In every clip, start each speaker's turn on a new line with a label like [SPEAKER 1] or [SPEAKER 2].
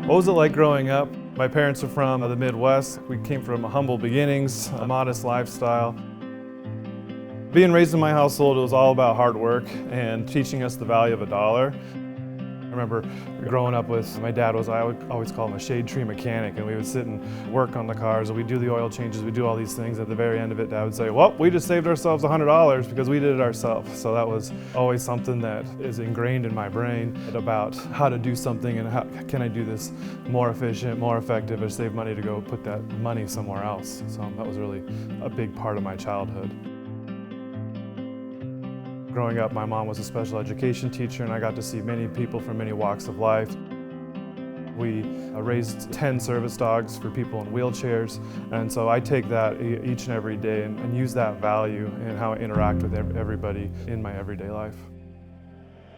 [SPEAKER 1] What was it like growing up? My parents are from the Midwest. We came from humble beginnings, a modest lifestyle. Being raised in my household, it was all about hard work and teaching us the value of a dollar. I remember growing up with my dad I would always call him a shade tree mechanic, and we would sit and work on the cars, and we'd do the oil changes, we'd do all these things. At the very end of it, Dad would say, well, we just saved ourselves $100 because we did it ourselves. So that was always something that is ingrained in my brain about how to do something and how can I do this more efficient, more effective, or save money to go put that money somewhere else. So that was really a big part of my childhood. Growing up, my mom was a special education teacher, and I got to see many people from many walks of life. We raised 10 service dogs for people in wheelchairs, and so I take that each and every day and use that value in how I interact with everybody in my everyday life.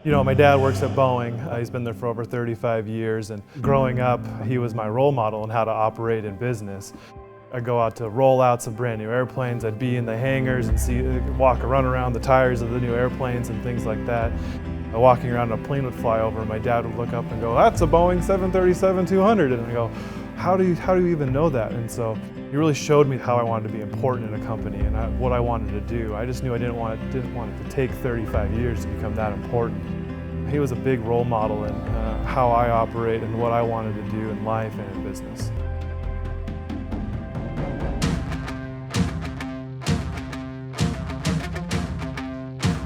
[SPEAKER 1] You know, my dad works at Boeing. He's been there for over 35 years, and growing up, he was my role model in how to operate in business. I'd go out to rollouts of brand new airplanes. I'd be in the hangars and run around the tires of the new airplanes and things like that. Walking around, a plane would fly over, and my dad would look up and go, "That's a Boeing 737-200." And I go, how do you even know that? And so he really showed me how I wanted to be important in a company and what I wanted to do. I just knew I didn't want it to take 35 years to become that important. He was a big role model in how I operate and what I wanted to do in life and in business.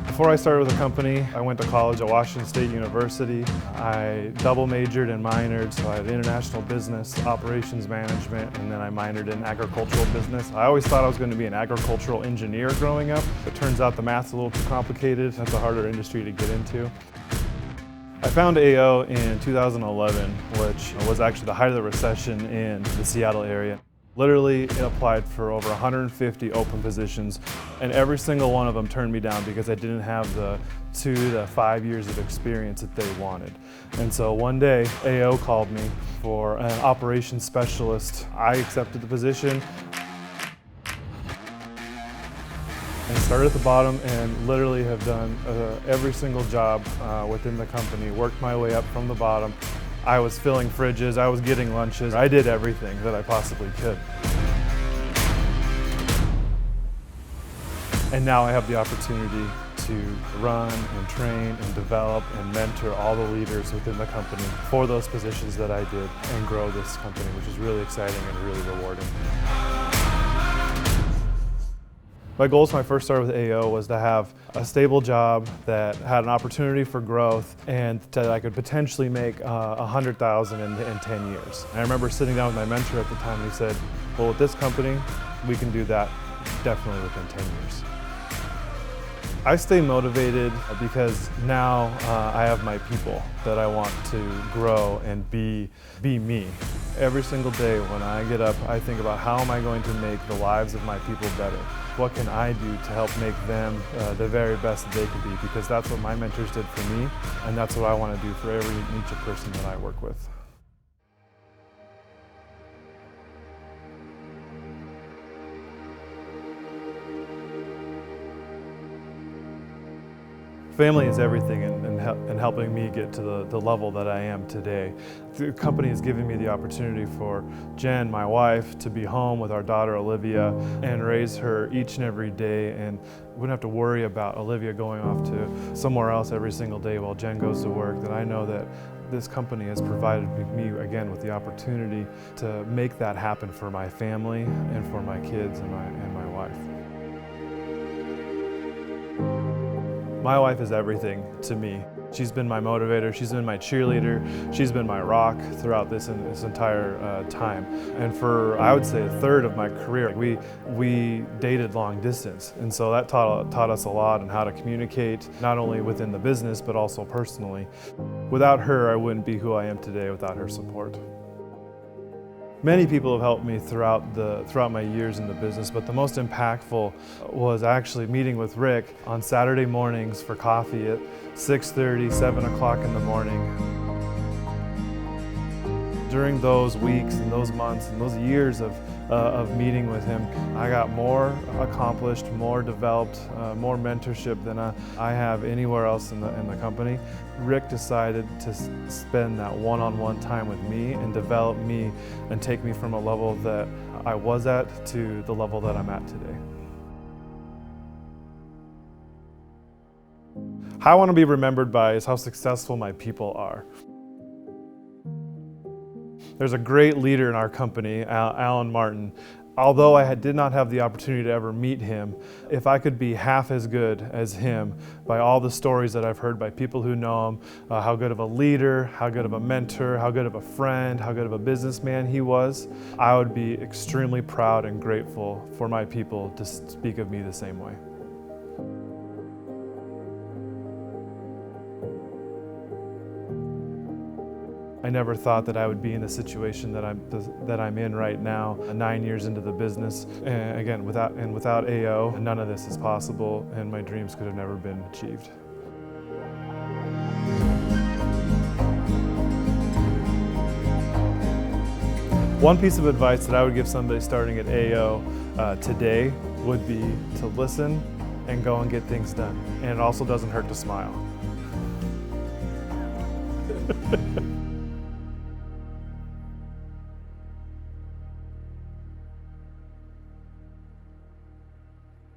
[SPEAKER 1] Before I started with the company, I went to college at Washington State University. I double majored and minored, so I had international business, operations management, and then I minored in agricultural business. I always thought I was going to be an agricultural engineer growing up. It turns out the math's a little too complicated. That's a harder industry to get into. I found AO in 2011, which was actually the height of the recession in the Seattle area. Literally applied for over 150 open positions, and every single one of them turned me down because I didn't have the 2 to 5 years of experience that they wanted. And so one day, AO called me for an operations specialist. I accepted the position and started at the bottom and literally have done every single job within the company, worked my way up from the bottom. I was filling fridges, I was getting lunches, I did everything that I possibly could. And now I have the opportunity to run and train and develop and mentor all the leaders within the company for those positions that I did and grow this company, which is really exciting and really rewarding. My goals when I first started with AO was to have a stable job that had an opportunity for growth and that I could potentially make $100,000 in 10 years. And I remember sitting down with my mentor at the time, and he said, well, with this company, we can do that definitely within 10 years. I stay motivated because now I have my people that I want to grow and be me. Every single day when I get up, I think about how am I going to make the lives of my people better? What can I do to help make them the very best that they can be? Because that's what my mentors did for me, and that's what I want to do for every each person that I work with. Family is everything in helping me get to the level that I am today. The company has given me the opportunity for Jen, my wife, to be home with our daughter Olivia and raise her each and every day, and we wouldn't have to worry about Olivia going off to somewhere else every single day while Jen goes to work. That I know that this company has provided me again with the opportunity to make that happen for my family and for my kids and my wife. My wife is everything to me. She's been my motivator, she's been my cheerleader, she's been my rock throughout this entire time. And for, I would say, a third of my career, we dated long distance. And so that taught us a lot on how to communicate, not only within the business, but also personally. Without her, I wouldn't be who I am today without her support. Many people have helped me throughout my years in the business, but the most impactful was actually meeting with Rick on Saturday mornings for coffee at 6:30, 7 o'clock in the morning. During those weeks and those months and those years of meeting with him, I got more accomplished, more developed, more mentorship than I have anywhere else in the company. Rick decided to spend that one-on-one time with me and develop me and take me from a level that I was at to the level that I'm at today. How I want to be remembered by is how successful my people are. There's a great leader in our company, Alan Martin. Although I did not have the opportunity to ever meet him, if I could be half as good as him by all the stories that I've heard by people who know him, how good of a leader, how good of a mentor, how good of a friend, how good of a businessman he was, I would be extremely proud and grateful for my people to speak of me the same way. I never thought that I would be in the situation that I'm in right now, 9 years into the business. And again, without AO, none of this is possible, and my dreams could have never been achieved. One piece of advice that I would give somebody starting at AO today would be to listen and go and get things done. And it also doesn't hurt to smile.